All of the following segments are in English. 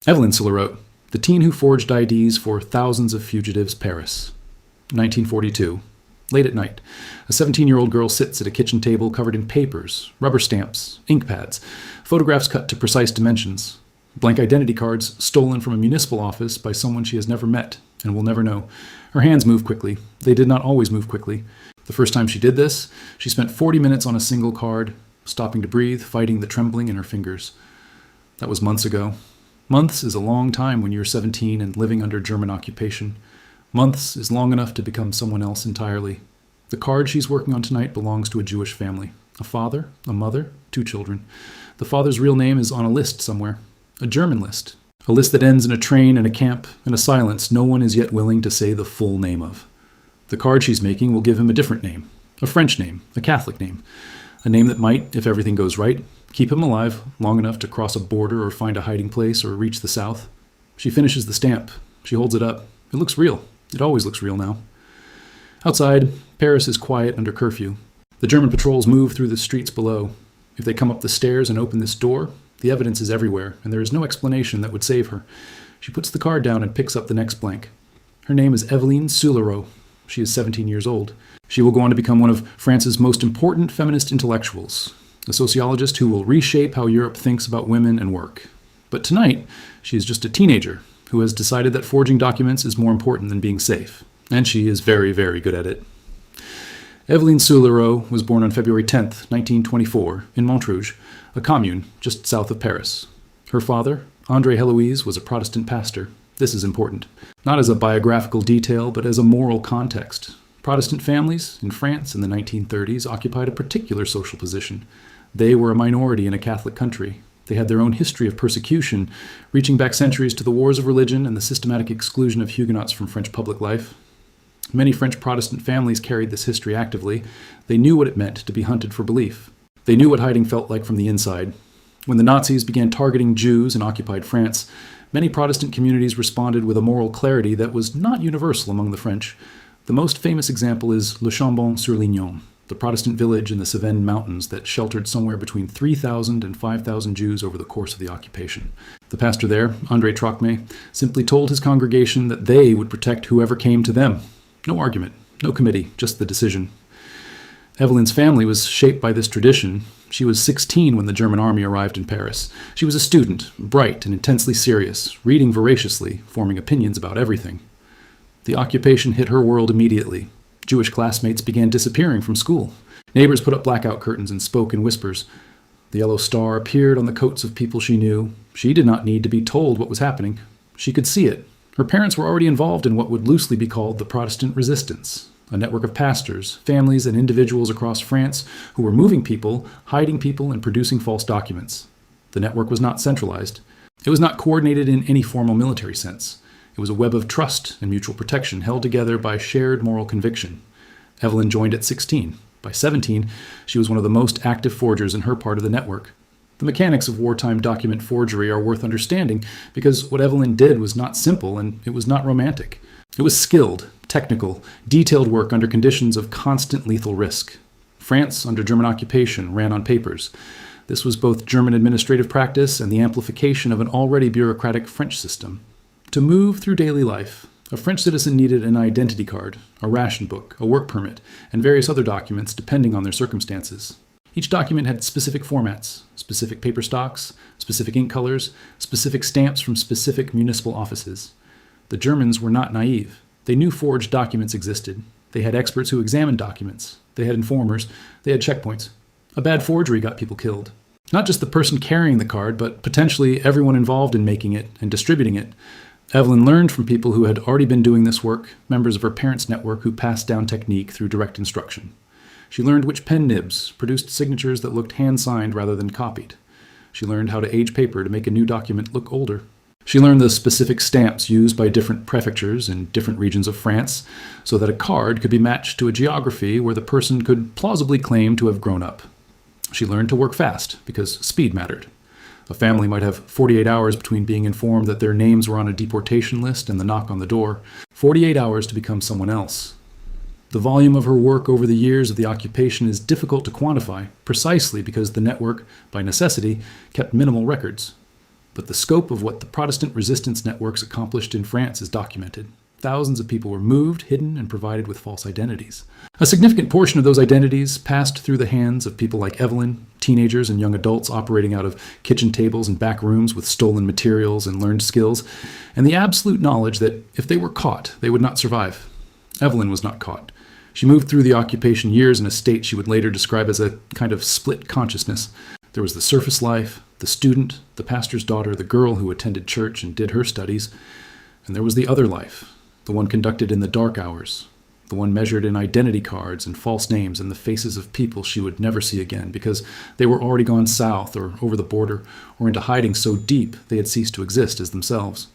Evelyne Sullerot, the teen who forged IDs for thousands of fugitives, Paris. 1942. Late at night, a 17-year-old girl sits at a kitchen table covered in papers, rubber stamps, ink pads, photographs cut to precise dimensions, blank identity cards stolen from a municipal office by someone she has never met and will never know. Her hands move quickly. They did not always move quickly. The first time she did this, she spent 40 minutes on a single card, stopping to breathe, fighting the trembling in her fingers. That was months ago. Months is a long time when you're 17 and living under German occupation. Months is long enough to become someone else entirely. The card she's working on tonight belongs to a Jewish family. A father, a mother, 2 children. The father's real name is on a list somewhere. A German list. A list that ends in a train and a camp and a silence no one is yet willing to say the full name of. The card she's making will give him a different name. A French name. A Catholic name. A name that might, if everything goes right, keep him alive long enough to cross a border or find a hiding place or reach the south. She finishes the stamp. She holds it up. It looks real. It always looks real now. Outside, Paris is quiet under curfew. The German patrols move through the streets below. If they come up the stairs and open this door, the evidence is everywhere, and there is no explanation that would save her. She puts the card down and picks up the next blank. Her name is Evelyne Sullerot. She is 17 years old. She will go on to become one of France's most important feminist intellectuals, a sociologist who will reshape how Europe thinks about women and work. But tonight, she is just a teenager who has decided that forging documents is more important than being safe. And she is very, very good at it. Evelyne Sullerot was born on February 10th, 1924, in Montrouge, a commune just south of Paris. Her father, André Heloise, was a Protestant pastor. This is important, not as a biographical detail, but as a moral context. Protestant families in France in the 1930s occupied a particular social position. They were a minority in a Catholic country. They had their own history of persecution, reaching back centuries to the wars of religion and the systematic exclusion of Huguenots from French public life. Many French Protestant families carried this history actively. They knew what it meant to be hunted for belief. They knew what hiding felt like from the inside. When the Nazis began targeting Jews in occupied France, many Protestant communities responded with a moral clarity that was not universal among the French. The most famous example is Le Chambon-sur-Lignon, the Protestant village in the Cevennes Mountains that sheltered somewhere between 3,000 and 5,000 Jews over the course of the occupation. The pastor there, André Trocmé, simply told his congregation that they would protect whoever came to them. No argument, no committee, just the decision. Evelyne's family was shaped by this tradition. She was 16 when the German army arrived in Paris. She was a student, bright and intensely serious, reading voraciously, forming opinions about everything. The occupation hit her world immediately. Jewish classmates began disappearing from school. Neighbors put up blackout curtains and spoke in whispers. The yellow star appeared on the coats of people she knew. She did not need to be told what was happening. She could see it. Her parents were already involved in what would loosely be called the Protestant Resistance, a network of pastors, families, and individuals across France who were moving people, hiding people, and producing false documents. The network was not centralized. It was not coordinated in any formal military sense. It was a web of trust and mutual protection held together by shared moral conviction. Evelyne joined at 16. By 17, she was one of the most active forgers in her part of the network. The mechanics of wartime document forgery are worth understanding because what Evelyne did was not simple and it was not romantic. It was skilled, technical, detailed work under conditions of constant lethal risk. France, under German occupation, ran on papers. This was both German administrative practice and the amplification of an already bureaucratic French system. To move through daily life, a French citizen needed an identity card, a ration book, a work permit, and various other documents depending on their circumstances. Each document had specific formats, specific paper stocks, specific ink colors, specific stamps from specific municipal offices. The Germans were not naive. They knew forged documents existed. They had experts who examined documents. They had informers. They had checkpoints. A bad forgery got people killed. Not just the person carrying the card, but potentially everyone involved in making it and distributing it. Evelyne learned from people who had already been doing this work, members of her parents' network who passed down technique through direct instruction. She learned which pen nibs produced signatures that looked hand-signed rather than copied. She learned how to age paper to make a new document look older. She learned the specific stamps used by different prefectures in different regions of France so that a card could be matched to a geography where the person could plausibly claim to have grown up. She learned to work fast because speed mattered. A family might have 48 hours between being informed that their names were on a deportation list and the knock on the door. 48 hours to become someone else. The volume of her work over the years of the occupation is difficult to quantify, precisely because the network, by necessity, kept minimal records. But the scope of what the Protestant resistance networks accomplished in France is documented. Thousands of people were moved, hidden, and provided with false identities. A significant portion of those identities passed through the hands of people like Evelyne, teenagers and young adults operating out of kitchen tables and back rooms with stolen materials and learned skills, and the absolute knowledge that if they were caught, they would not survive. Evelyne was not caught. She moved through the occupation years in a state she would later describe as a kind of split consciousness. There was the surface life, the student, the pastor's daughter, the girl who attended church and did her studies, and there was the other life, the one conducted in the dark hours, the one measured in identity cards and false names and the faces of people she would never see again because they were already gone south or over the border or into hiding so deep they had ceased to exist as themselves.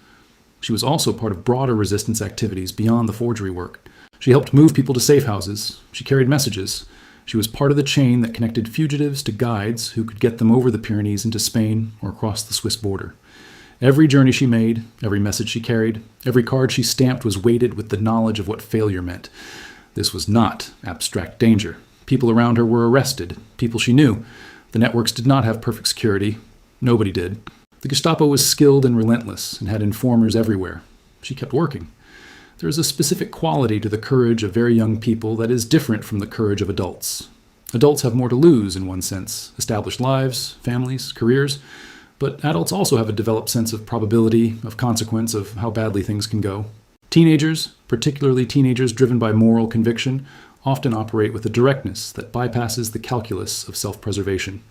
She was also part of broader resistance activities beyond the forgery work. She helped move people to safe houses. She carried messages. She was part of the chain that connected fugitives to guides who could get them over the Pyrenees into Spain or across the Swiss border. Every journey she made, every message she carried, every card she stamped was weighted with the knowledge of what failure meant. This was not abstract danger. People around her were arrested, people she knew. The networks did not have perfect security. Nobody did. The Gestapo was skilled and relentless and had informers everywhere. She kept working. There is a specific quality to the courage of very young people that is different from the courage of adults. Adults have more to lose in one sense, established lives, families, careers. But adults also have a developed sense of probability, of consequence, of how badly things can go. Teenagers, particularly teenagers driven by moral conviction, often operate with a directness that bypasses the calculus of self-preservation.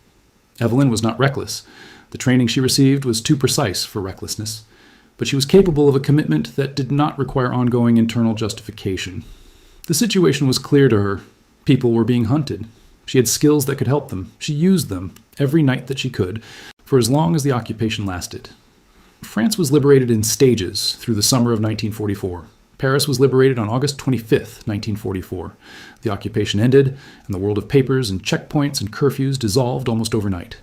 Evelyne was not reckless. The training she received was too precise for recklessness. But she was capable of a commitment that did not require ongoing internal justification. The situation was clear to her. People were being hunted. She had skills that could help them. She used them every night that she could, for as long as the occupation lasted. France was liberated in stages through the summer of 1944. Paris was liberated on August 25th, 1944. The occupation ended, and the world of papers and checkpoints and curfews dissolved almost overnight.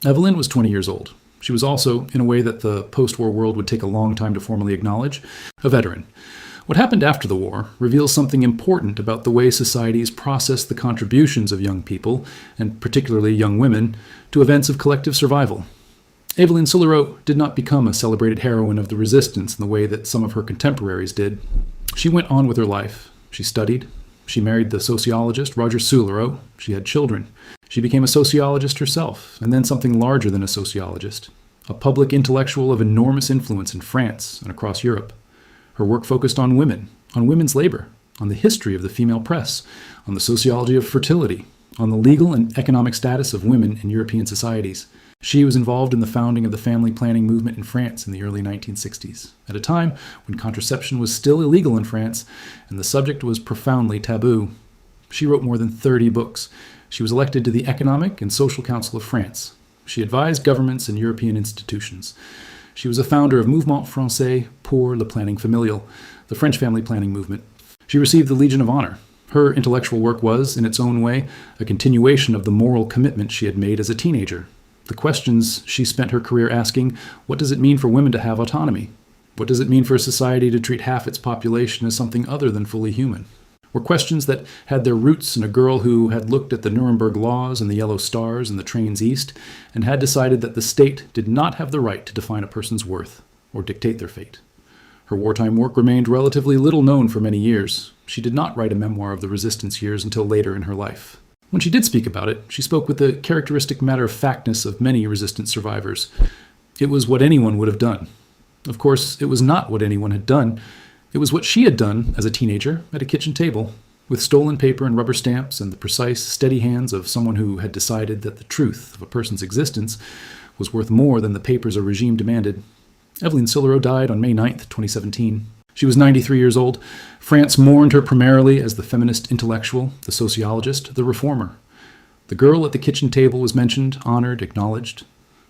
Evelyne was 20 years old. She was also, in a way that the post-war world would take a long time to formally acknowledge, a veteran. What happened after the war reveals something important about the way societies process the contributions of young people, and particularly young women, to events of collective survival. Evelyne Sullerot did not become a celebrated heroine of the resistance in the way that some of her contemporaries did. She went on with her life. She studied. She married the sociologist Roger Sullerot. She had children. She became a sociologist herself, and then something larger than a sociologist, a public intellectual of enormous influence in France and across Europe. Her work focused on women, on women's labor, on the history of the female press, on the sociology of fertility, on the legal and economic status of women in European societies. She was involved in the founding of the family planning movement in France in the early 1960s, at a time when contraception was still illegal in France and the subject was profoundly taboo. She wrote more than 30 books. She was elected to the Economic and Social Council of France. She advised governments and European institutions. She was a founder of Mouvement Français pour le Planning Familial, the French family planning movement. She received the Legion of Honor. Her intellectual work was, in its own way, a continuation of the moral commitment she had made as a teenager. The questions she spent her career asking: what does it mean for women to have autonomy? What does it mean for a society to treat half its population as something other than fully human? Were questions that had their roots in a girl who had looked at the Nuremberg laws and the yellow stars and the trains east and had decided that the state did not have the right to define a person's worth or dictate their fate. Her wartime work remained relatively little known for many years. She did not write a memoir of the resistance years until later in her life. When she did speak about it, she spoke with the characteristic matter-of-factness of many resistance survivors. It was what anyone would have done. Of course, it was not what anyone had done. It was what she had done as a teenager at a kitchen table, with stolen paper and rubber stamps and the precise, steady hands of someone who had decided that the truth of a person's existence was worth more than the papers a regime demanded. Evelyne Sullerot died on May 9th, 2017. She was 93 years old. France mourned her primarily as the feminist intellectual, the sociologist, the reformer. The girl at the kitchen table was mentioned, honored, acknowledged.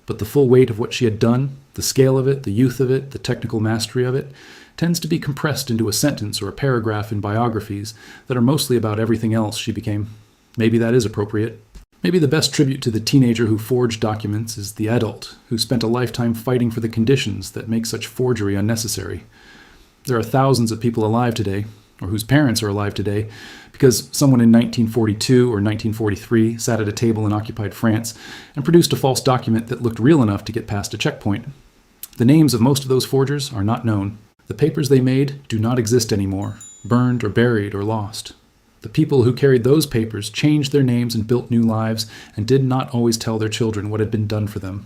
But the full weight of what she had done, the scale of it, the youth of it, the technical mastery of it, tends to be compressed into a sentence or a paragraph in biographies that are mostly about everything else she became. Maybe that is appropriate. Maybe the best tribute to the teenager who forged documents is the adult who spent a lifetime fighting for the conditions that make such forgery unnecessary. There are thousands of people alive today, or whose parents are alive today, because someone in 1942 or 1943 sat at a table in occupied France and produced a false document that looked real enough to get past a checkpoint. The names of most of those forgers are not known. The papers they made do not exist anymore, burned or buried or lost. The people who carried those papers changed their names and built new lives and did not always tell their children what had been done for them.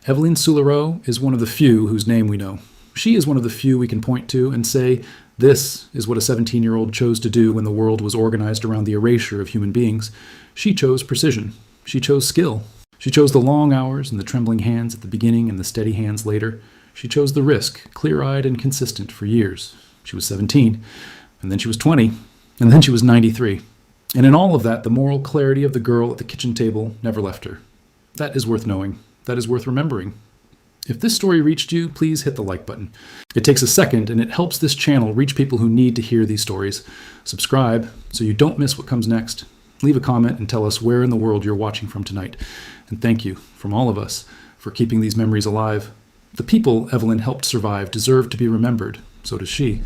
Evelyne Sullerot is one of the few whose name we know. She is one of the few we can point to and say, this is what a 17-year-old chose to do when the world was organized around the erasure of human beings. She chose precision. She chose skill. She chose the long hours and the trembling hands at the beginning and the steady hands later. She chose the risk, clear-eyed and consistent for years. She was 17, and then she was 20, and then she was 93. And in all of that, the moral clarity of the girl at the kitchen table never left her. That is worth knowing. That is worth remembering. If this story reached you, please hit the like button. It takes a second, and it helps this channel reach people who need to hear these stories. Subscribe so you don't miss what comes next. Leave a comment and tell us where in the world you're watching from tonight. And thank you, from all of us, for keeping these memories alive. The people Evelyne helped survive deserve to be remembered. So does she.